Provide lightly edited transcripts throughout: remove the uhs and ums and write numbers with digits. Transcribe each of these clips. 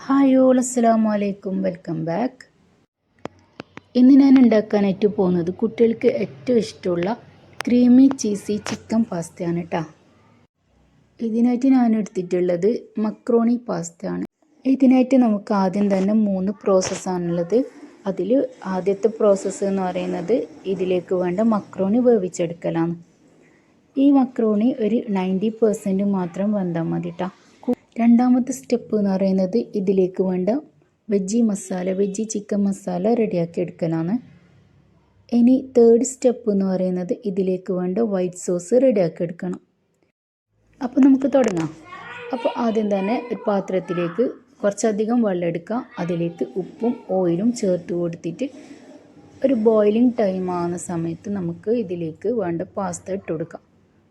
Hi all, അസ്സലാമു അലൈക്കും. Welcome back. ഇന്ന് ഞാൻ ഉണ്ടാക്കാനായിട്ട് പോകുന്നത് കുട്ടികൾക്ക് ഏറ്റവും ഇഷ്ടമുള്ള ക്രീമി ചീസി ചിക്കൻ പാസ്തയാണ് കേട്ടോ. ഇതിനായിട്ട് ഞാൻ എടുത്തിട്ടുള്ളത് മക്രോണി പാസ്തയാണ്. ഇതിനായിട്ട് നമുക്ക് ആദ്യം തന്നെ 3 പ്രോസസ്സാണുള്ളത്. അതിൽ ആദ്യത്തെ പ്രോസസ്സ് എന്ന് പറയുന്നത് ഇതിലേക്ക് വേണ്ട മക്രോണി വേവിച്ചെടുക്കലാണ്. ഈ മക്രോണി ഒരു 90% മാത്രം വെന്താൽ മതി കേട്ടോ. രണ്ടാമത്തെ സ്റ്റെപ്പ് എന്ന് പറയുന്നത് ഇതിലേക്ക് വേണ്ട വെജ് ചിക്കൻ മസാല റെഡിയാക്കി എടുക്കലാണ്. ഇനി തേർഡ് സ്റ്റെപ്പ് എന്ന് പറയുന്നത് ഇതിലേക്ക് വേണ്ട വൈറ്റ് സോസ് റെഡിയാക്കി എടുക്കണം. അപ്പോൾ നമുക്ക് തുടങ്ങാം. അപ്പോൾ ആദ്യം തന്നെ ഒരു പാത്രത്തിലേക്ക് കുറച്ചധികം വെള്ളം എടുക്കുക. അതിലേക്ക് ഉപ്പും ഓയിലും ചേർത്ത് കൊടുത്തിട്ട് ഒരു ബോയിലിംഗ് ടൈം ആകുന്ന സമയത്ത് നമുക്ക് ഇതിലേക്ക് വേണ്ട പാസ്ത ഇട്ട് കൊടുക്കാം.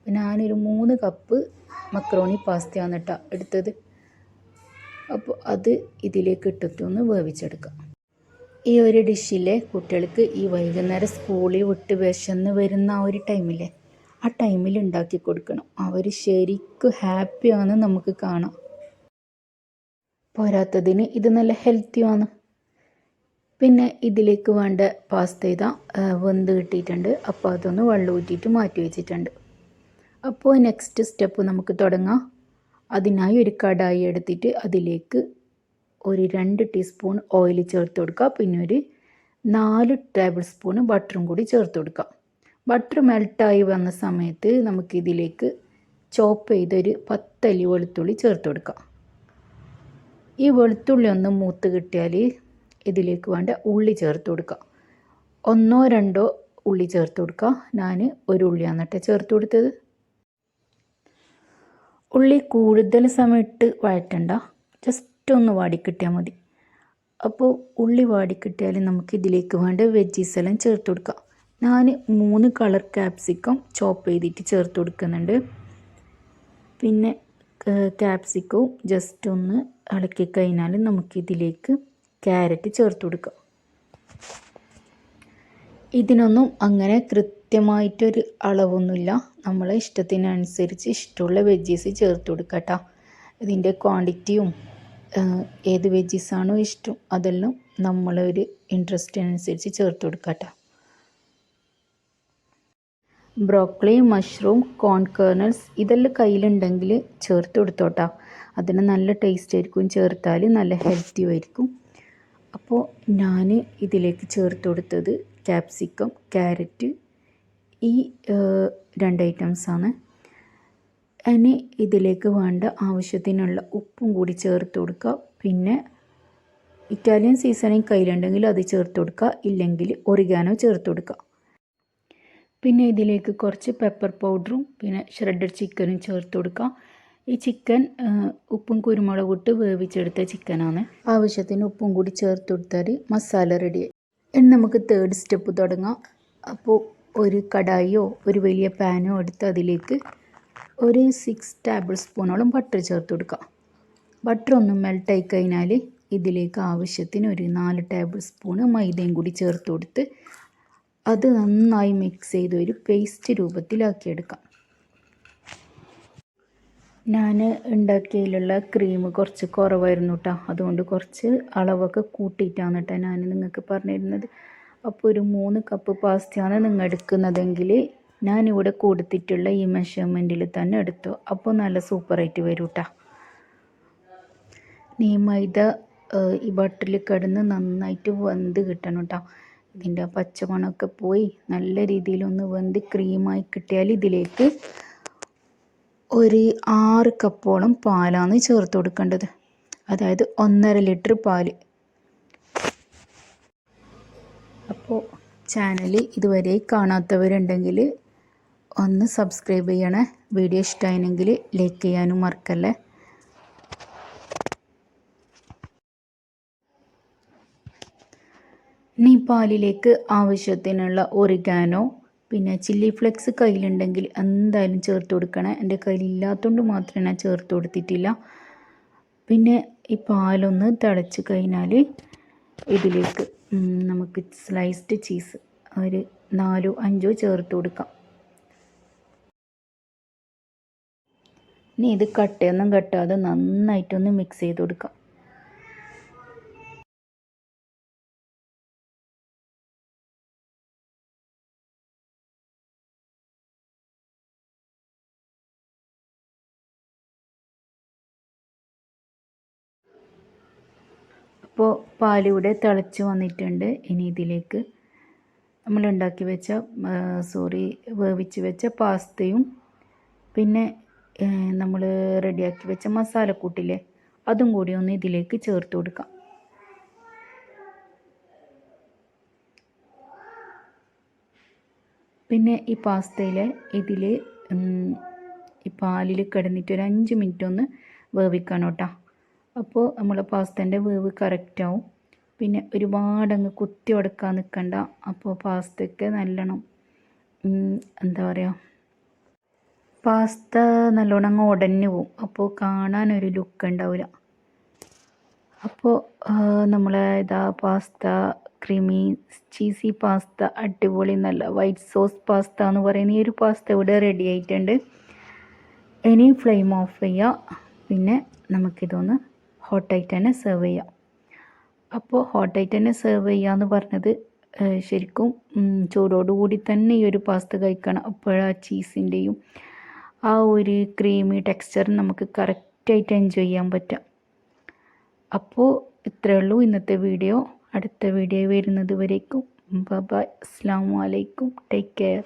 ഞാനൊരു 3 കപ്പ് മക്രോണി പാസ്തയാണ് കേട്ടോ എടുത്തത്. അപ്പോൾ അത് ഇതിലേക്ക് ഇട്ടിട്ടൊന്ന് വേവിച്ചെടുക്കാം. ഈ ഒരു ഡിഷിലെ കുട്ടികൾക്ക് ഈ വൈകുന്നേരം സ്കൂളിൽ വിട്ട് വിശന്ന് വരുന്ന ആ ഒരു ടൈമില്ലേ, ആ ടൈമിൽ ഉണ്ടാക്കി കൊടുക്കണം. അവർ ശരിക്കും ഹാപ്പിയാണെന്ന് നമുക്ക് കാണാം. പോരാത്തതിന് ഇത് നല്ല ഹെൽത്തിയുമാണ്. പിന്നെ ഇതിലേക്ക് വേണ്ട പാസ്ത ഇതാ വെന്ത് കിട്ടിയിട്ടുണ്ട്. അപ്പോൾ അതൊന്ന് വെള്ളം ഊറ്റിയിട്ട് മാറ്റി വെച്ചിട്ടുണ്ട്. അപ്പോൾ നെക്സ്റ്റ് സ്റ്റെപ്പ് നമുക്ക് തുടങ്ങാം. അതിനായി ഒരു കടായി എടുത്തിട്ട് അതിലേക്ക് ഒരു 2 ടീസ്പൂൺ ഓയിൽ ചേർത്ത് കൊടുക്കുക. പിന്നെ ഒരു 4 ടേബിൾ സ്പൂൺ ബട്ടറും കൂടി ചേർത്ത് കൊടുക്കുക. ബട്ടർ മെൽട്ടായി വന്ന സമയത്ത് നമുക്കിതിലേക്ക് ചോപ്പ് ചെയ്തൊരു 10 അല്ലി വെളുത്തുള്ളി ചേർത്ത് കൊടുക്കുക. ഈ വെളുത്തുള്ളി ഒന്ന് മൂത്ത് കിട്ടിയാൽ ഇതിലേക്ക് വേണ്ട ഉള്ളി ചേർത്ത് കൊടുക്കുക. 1-2 ഉള്ളി ചേർത്ത് കൊടുക്കുക. ഞാൻ ഒരു ഉള്ളിയാണ് കേട്ടോ ചേർത്ത് കൊടുത്തത്. ഉള്ളി കൂടുതൽ സമയം ഇട്ട് വഴറ്റണ്ട, ജസ്റ്റ് ഒന്ന് വാടിക്കിട്ടിയാൽ മതി. അപ്പോൾ ഉള്ളി വാടിക്കിട്ടിയാൽ നമുക്ക് ഇതിലേക്ക് വേണ്ട വെജീസ് എല്ലാം ചേർത്ത് കൊടുക്കാം. ഞാൻ 3 കളർ ക്യാപ്സിക്കം ചോപ്പ് ചെയ്തിട്ട് ചേർത്ത് കൊടുക്കുന്നുണ്ട്. പിന്നെ ക്യാപ്സിക്കവും ജസ്റ്റ് ഒന്ന് ഇളക്കി കഴിഞ്ഞാൽ നമുക്കിതിലേക്ക് ക്യാരറ്റ് ചേർത്ത് കൊടുക്കാം. ഇതിനൊന്നും അങ്ങനെ കൃത്യമായിട്ടൊരു അളവൊന്നുമില്ല. നമ്മളെ ഇഷ്ടത്തിനനുസരിച്ച് ഇഷ്ടമുള്ള വെജീസ് ചേർത്ത് കൊടുക്കുക കേട്ടോ. ഇതിൻ്റെ ക്വാണ്ടിറ്റിയും ഏത് വെജീസാണോ ഇഷ്ടം അതെല്ലാം നമ്മളൊരു ഇൻട്രസ്റ്റിനനുസരിച്ച് ചേർത്ത് കൊടുക്കുക കേട്ടോ. ബ്രോക്കലി, മഷ്റൂം, കോൺ കേർണൽസ് ഇതെല്ലാം കയ്യിലുണ്ടെങ്കിൽ ചേർത്ത് കൊടുത്തോട്ടോ. അതിന് നല്ല ടേസ്റ്റ് ആയിരിക്കും, ചേർത്താൽ നല്ല ഹെൽത്തിയും ആയിരിക്കും. അപ്പോൾ ഞാൻ ഇതിലേക്ക് ചേർത്ത് കൊടുത്തത് ക്യാപ്സിക്കം, ക്യാരറ്റ്, ഈ 2 ഐറ്റംസാണ്. ഇനി ഇതിലേക്ക് വേണ്ട ആവശ്യത്തിനുള്ള ഉപ്പും കൂടി ചേർത്ത് കൊടുക്കുക. പിന്നെ ഇറ്റാലിയൻ സീസണിങ് കയ്യിലുണ്ടെങ്കിൽ അത് ചേർത്ത് കൊടുക്കുക, ഇല്ലെങ്കിൽ ഒറിഗാനോ ചേർത്ത് കൊടുക്കുക. പിന്നെ ഇതിലേക്ക് കുറച്ച് പെപ്പർ പൗഡറും പിന്നെ ഷ്രെഡഡ് ചിക്കനും ചേർത്ത് കൊടുക്കുക. ഈ ചിക്കൻ ഉപ്പും കുരുമുളകും ഇട്ട് വേവിച്ചെടുത്ത ചിക്കനാണ്. ആവശ്യത്തിന് ഉപ്പും കൂടി ചേർത്ത് കൊടുത്താൽ മസാല റെഡിയായി. ഇനി നമുക്ക് തേർഡ് സ്റ്റെപ്പ് തുടങ്ങാം. അപ്പോൾ ഒരു കടായിയോ ഒരു വലിയ പാനോ എടുത്ത് അതിലേക്ക് ഒരു 6 ടേബിൾ സ്പൂണോളം ബട്ടർ ചേർത്ത് കൊടുക്കുക. ബട്ടർ ഒന്ന് മെൽട്ടായി കഴിഞ്ഞാൽ ഇതിലേക്ക് ആവശ്യത്തിന് ഒരു 4 ടേബിൾ സ്പൂണ് മൈദയും കൂടി ചേർത്ത് കൊടുത്ത് അത് നന്നായി മിക്സ് ചെയ്ത് ഒരു പേസ്റ്റ് രൂപത്തിലാക്കിയെടുക്കാം. ഞാൻ ഉണ്ടാക്കിയതിലുള്ള ക്രീം കുറച്ച് കുറവായിരുന്നു കേട്ടോ. അതുകൊണ്ട് കുറച്ച് അളവൊക്കെ കൂട്ടിയിട്ടാണ് കേട്ടോ ഞാൻ നിങ്ങൾക്ക് പറഞ്ഞിരുന്നത്. അപ്പോൾ ഒരു 3 കപ്പ് പാസ്തയാണ് നിങ്ങൾ എടുക്കുന്നതെങ്കിൽ ഞാനിവിടെ കൊടുത്തിട്ടുള്ള ഈ മെഷർമെൻറ്റിൽ തന്നെ എടുത്തു. അപ്പോൾ നല്ല സൂപ്പറായിട്ട് വരും കേട്ടോ. ഈ മൈദ ഈ ബട്ടറിൽ കിടന്ന് നന്നായിട്ട് വെന്ത് കിട്ടണം കേട്ടോ. ഇതിൻ്റെ പച്ചമണമൊക്കെ പോയി നല്ല രീതിയിലൊന്ന് വെന്ത് ക്രീമായി കിട്ടിയാൽ ഇതിലേക്ക് ഒരു 6 കപ്പോളം പാലാണ് ചേർത്ത് കൊടുക്കേണ്ടത്. അതായത് 1.5 ലിറ്റർ പാൽ. അപ്പോൾ ചാനൽ ഇതുവരെ കാണാത്തവരുണ്ടെങ്കിൽ ഒന്ന് സബ്സ്ക്രൈബ് ചെയ്യണേ. വീഡിയോ ഇഷ്ടമായെങ്കിൽ ലൈക്ക് ചെയ്യാനും മറക്കല്ലേ. ഇനി പാലിലേക്ക് ആവശ്യത്തിനുള്ള ഒറിഗാനോ പിന്നെ ചില്ലി ഫ്ലെക്സ് കയ്യിലുണ്ടെങ്കിൽ എന്തായാലും ചേർത്ത് കൊടുക്കണേ. എൻ്റെ കയ്യിലില്ലാത്തതുകൊണ്ട് മാത്രമേ ഞാൻ ചേർത്ത് കൊടുത്തിട്ടില്ല. പിന്നെ ഈ പാലൊന്ന് തിളച്ച് കഴിഞ്ഞാൽ ഇതിലേക്ക് നമുക്ക് സ്ലൈസ്ഡ് ചീസ് ഒരു 4-5 ചേർത്ത് കൊടുക്കാം. ഇനി ഇത് കട്ടയൊന്നും കെട്ടാതെ നന്നായിട്ടൊന്ന് മിക്സ് ചെയ്ത് കൊടുക്കാം. ഇപ്പോൾ പാലിവിടെ തിളച്ച് വന്നിട്ടുണ്ട്. ഇനി ഇതിലേക്ക് നമ്മൾ ഉണ്ടാക്കി വെച്ച വേവിച്ച് വെച്ച പാസ്തയും പിന്നെ നമ്മൾ റെഡിയാക്കി വെച്ച മസാലക്കൂട്ടില്ലേ അതും കൂടി ഒന്ന് ഇതിലേക്ക് ചേർത്ത് കൊടുക്കാം. പിന്നെ ഈ പാസ്തയിൽ ഈ പാലിൽ കിടന്നിട്ട് ഒരു 5 മിനിറ്റ് ഒന്ന് വേവിക്കണം കേട്ടോ. അപ്പോൾ നമ്മൾ പാസ്തേൻ്റെ വേവ് കറക്റ്റാവും. പിന്നെ ഒരുപാടങ്ങ് കുത്തി ഉടക്കാൻ നിൽക്കണ്ട. അപ്പോൾ പാസ്തയ്ക്ക് നല്ലോണം എന്താ പറയുക, പാസ്ത നല്ലോണം അങ്ങ് ഉടഞ്ഞു പോവും. അപ്പോൾ കാണാനൊരു ലുക്ക് ഉണ്ടാവില്ല. അപ്പോൾ ഇതാ പാസ്ത ക്രീമി ചീസി പാസ്ത അടിപൊളി നല്ല വൈറ്റ് സോസ് പാസ്ത എന്ന് പറയുന്ന ഈ ഒരു പാസ്ത ഇവിടെ റെഡി ആയിട്ടുണ്ട്. ഇനി ഫ്ലെയിം ഓഫ് ചെയ്യുക. പിന്നെ നമുക്കിതൊന്ന് ഹോട്ടായിട്ട് തന്നെ സെർവ് ചെയ്യാം. അപ്പോൾ ഹോട്ടായിട്ട് തന്നെ സെർവ് ചെയ്യാന്ന് പറഞ്ഞത് ശരിക്കും ചൂടോടുകൂടി തന്നെ ഈ ഒരു പാസ്ത കഴിക്കണം. അപ്പോഴാ ചീസിൻ്റെയും ആ ഒരു ക്രീമി ടെക്സ്ചർ നമുക്ക് കറക്റ്റായിട്ട് എൻജോയ് ചെയ്യാൻ പറ്റും. അപ്പോൾ ഇത്രയേ ഉള്ളൂ ഇന്നത്തെ വീഡിയോ. അടുത്ത വീഡിയോ വരുന്നത് വരേക്കും ബൈ. അസ്സലാമു അലൈക്കും. Take care.